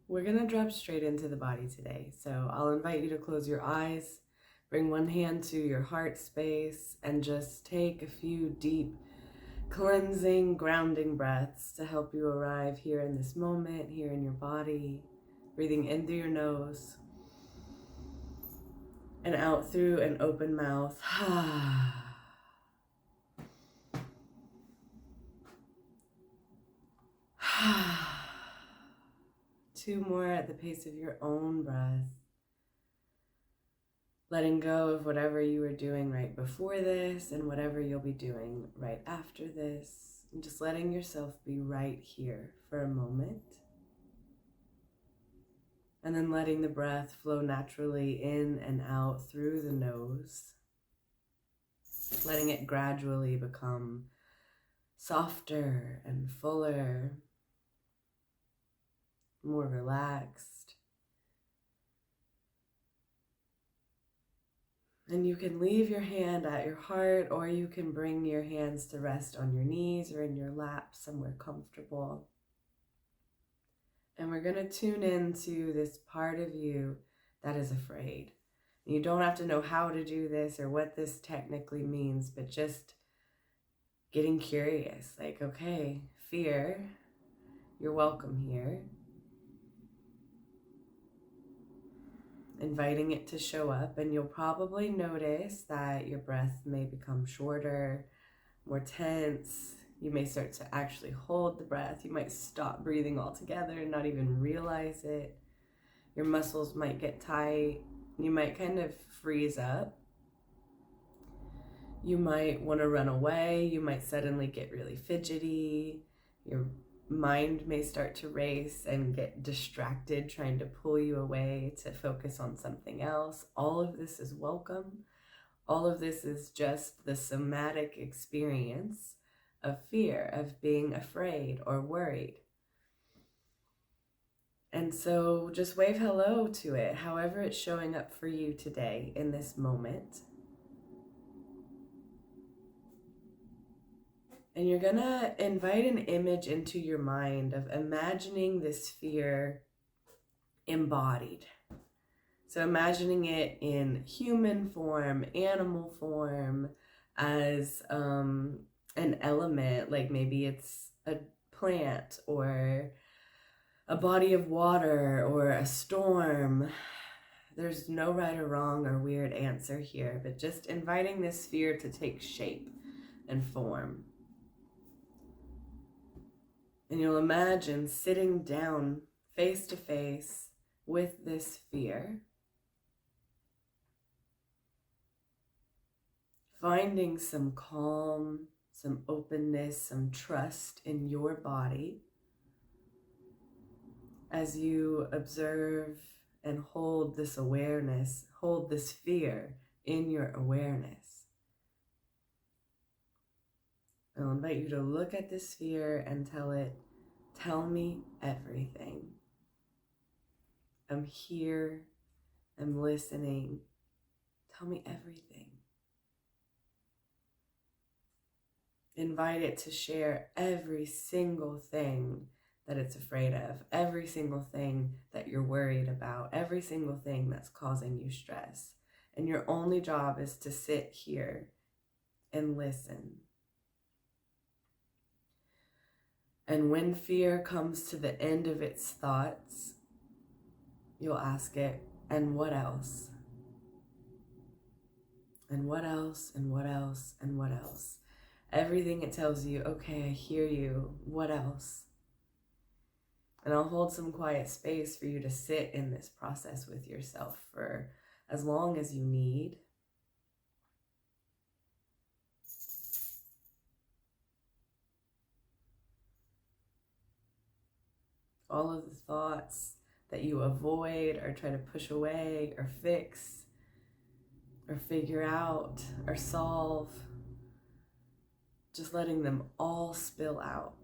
We're going to drop straight into the body today. So I'll invite you to close your eyes, bring one hand to your heart space, and just take a few deep, cleansing, grounding breaths to help you arrive here in this moment, here in your body. Breathing in through your nose and out through an open mouth. Two more at the pace of your own breath. Letting go of whatever you were doing right before this and whatever you'll be doing right after this. And just letting yourself be right here for a moment. And then letting the breath flow naturally in and out through the nose. Letting it gradually become softer and fuller, more relaxed. And you can leave your hand at your heart, or you can bring your hands to rest on your knees or in your lap somewhere comfortable. And we're going to tune into this part of you that is afraid. You don't have to know how to do this or what this technically means, but just getting curious. Like, okay, fear, you're welcome here. Inviting it to show up, and you'll probably notice that your breath may become shorter, more tense. You may start to actually hold the breath. You might stop breathing altogether and not even realize it. Your muscles might get tight. You might kind of freeze up. You might want to run away. You might suddenly get really fidgety. Your mind may start to race and get distracted, trying to pull you away to focus on something else. All of this is welcome. All of this is just the somatic experience of fear, of being afraid or worried. And so just wave hello to it, however it's showing up for you today in this moment. And you're gonna invite an image into your mind of imagining this fear embodied. So imagining it in human form, animal form, as an element, like maybe it's a plant or a body of water or a storm. There's no right or wrong or weird answer here, but just inviting this fear to take shape and form. And you'll imagine sitting down face to face with this fear, finding some calm, some openness, some trust in your body as you observe and hold this awareness, hold this fear in your awareness. I'll invite you to look at this fear and tell it, tell me everything. I'm here, I'm listening. Tell me everything. Invite it to share every single thing that it's afraid of, every single thing that you're worried about, every single thing that's causing you stress. And your only job is to sit here and listen. And when fear comes to the end of its thoughts, you'll ask it, and what else? And what else, and what else, and what else? Everything it tells you, okay, I hear you, what else? And I'll hold some quiet space for you to sit in this process with yourself for as long as you need. All of the thoughts that you avoid or try to push away or fix or figure out or solve, just letting them all spill out.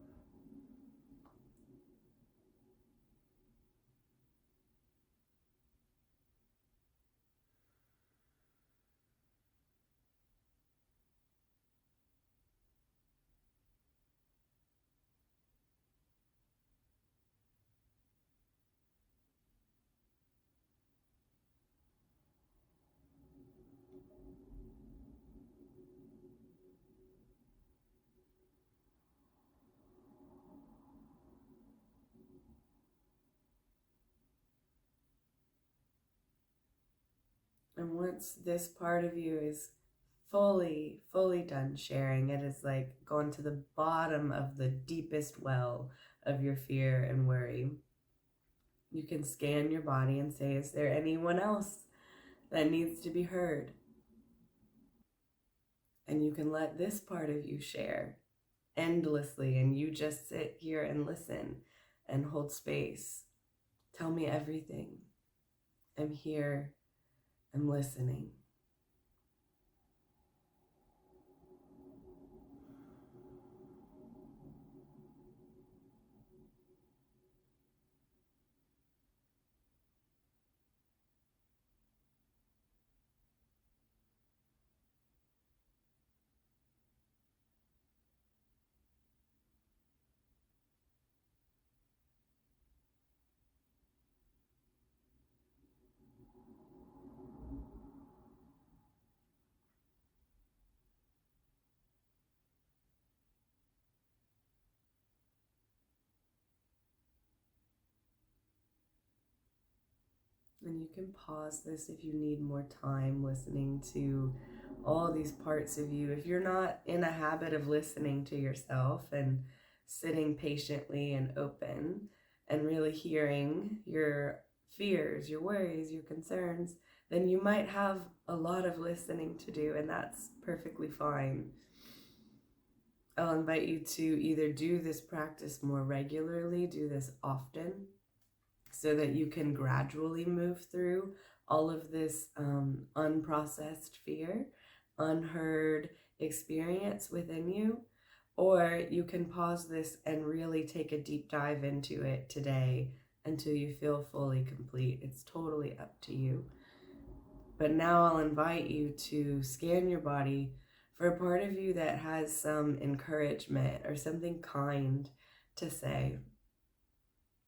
And once this part of you is fully done sharing, it is like gone to the bottom of the deepest well of your fear and worry, you can scan your body and say, is there anyone else that needs to be heard? And you can let this part of you share endlessly, and you just sit here and listen and hold space. Tell me everything. I'm here. I'm listening. And you can pause this if you need more time listening to all these parts of you. If you're not in a habit of listening to yourself and sitting patiently and open and really hearing your fears, your worries, your concerns, then you might have a lot of listening to do, and that's perfectly fine. I'll invite you to either do this practice more regularly, do this often, so that you can gradually move through all of this unprocessed fear, unheard experience within you. Or you can pause this and really take a deep dive into it today until you feel fully complete. It's totally up to you. But now I'll invite you to scan your body for a part of you that has some encouragement or something kind to say.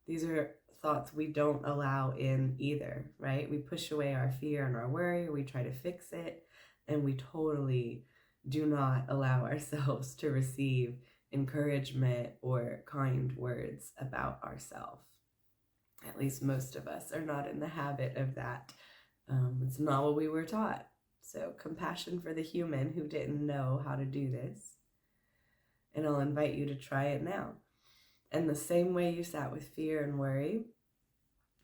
These are thoughts we don't allow in either, right? We push away our fear and our worry, we try to fix it, and we totally do not allow ourselves to receive encouragement or kind words about ourselves. At least most of us are not in the habit of that. It's not what we were taught. So compassion for the human who didn't know how to do this. And I'll invite you to try it now. And the same way you sat with fear and worry,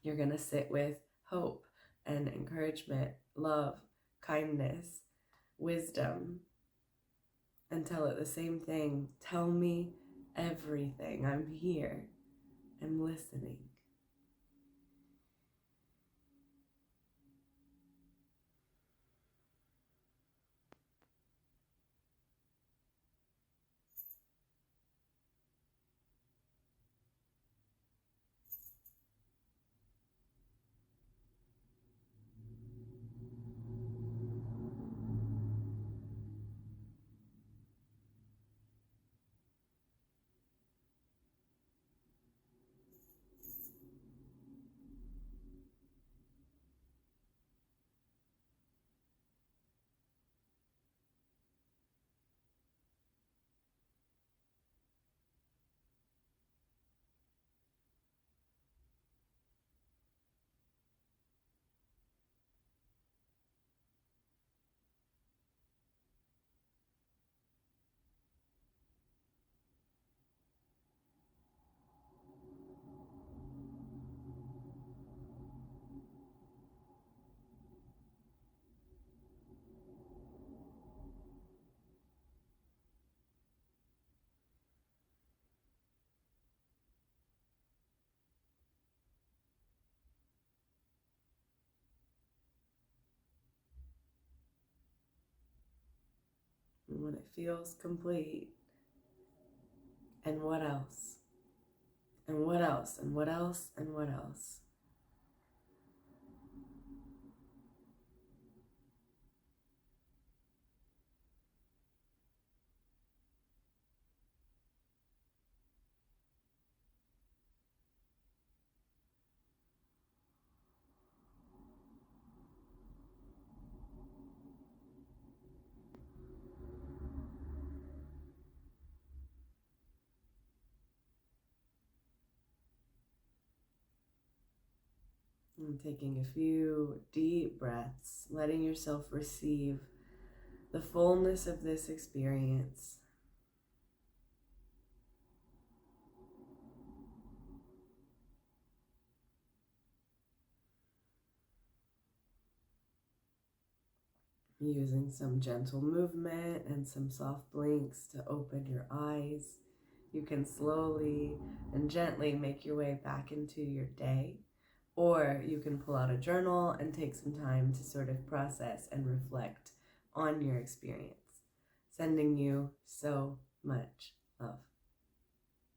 you're going to sit with hope and encouragement, love, kindness, wisdom, and tell it the same thing. Tell me everything. I'm here. I'm listening. And when it feels complete, and what else? And what else? And what else? And what else? And taking a few deep breaths, letting yourself receive the fullness of this experience. Using some gentle movement and some soft blinks to open your eyes, you can slowly and gently make your way back into your day, or you can pull out a journal and take some time to sort of process and reflect on your experience. Sending you so much love.